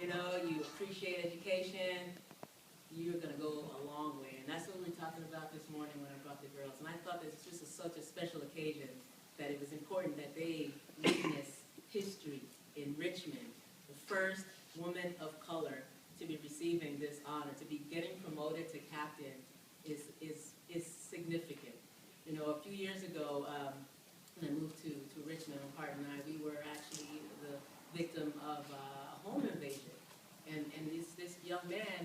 you know, you appreciate education, you're going to go a long way. And that's what we were talking about this morning when I brought the girls. And I thought that it's just such a special occasion that it was important that they witness history in Richmond, the first woman of color to be receiving this honor, to be getting promoted to captain is significant. You know, a few years ago, when I moved to Richmond, my partner and I, we were actually the victim of a home invasion. And this young man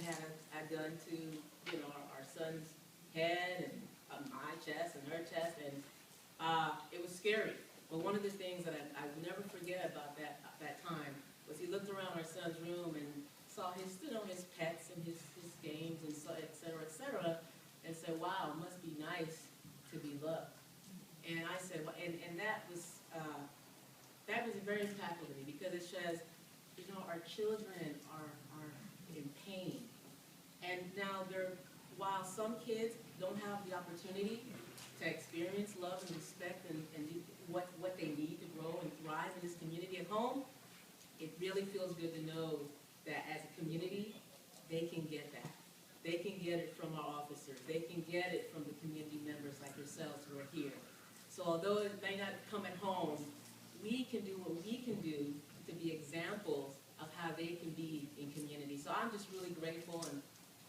had done to, you know, our son's head and my chest and her chest, and it was scary. But one of the things that I will never forget about that time was he looked around our son's room and saw his, you know, his pets and his games and so, et cetera, and said, wow, it must be nice to be loved. And I said, well, and that was very impactful to me, because it says, you know, our children are in pain. And now while some kids don't have the opportunity to experience love and respect and what they need to grow and thrive in this community at home, it really feels good to know that as a community, they can get that. They can get it from our officers. They can get it from the community members like yourselves who are here. So although it may not come at home, we can do what we can do to be examples of how they can be in community. So I'm just really grateful and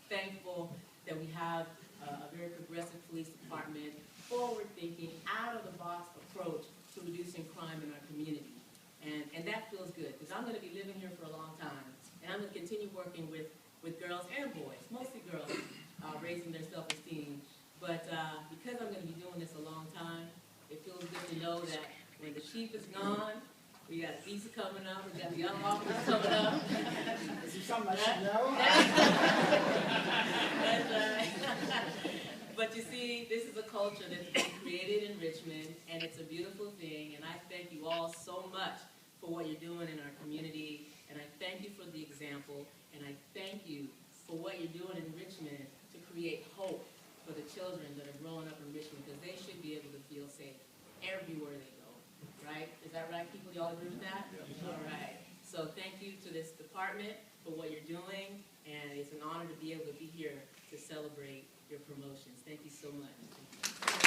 thankful that we have a very progressive police department, forward-thinking, out-of-the-box approach to reducing crime in our community. And that feels good, because I'm going to be living here for a long time, and I'm going to continue working with girls and boys, mostly girls, raising their self-esteem. But because I'm going to be doing this a long time, it feels good to know that when the chief is gone, we got Biza coming up, we got the other officers coming up. Is there something I should know? But you see, this is a culture that's been created in Richmond, and it's a beautiful thing, and I thank you all so much for what you're doing in our community, and I thank you for the example, and I thank you for what you're doing in Richmond to create hope for the children that are growing up in Richmond, because they should be able to feel safe everywhere they go, right? Is that right, people? You all agree with that? Yeah. All right. So thank you to this department for what you're doing, and it's an honor to be able to be here to celebrate your promotions. Thank you so much.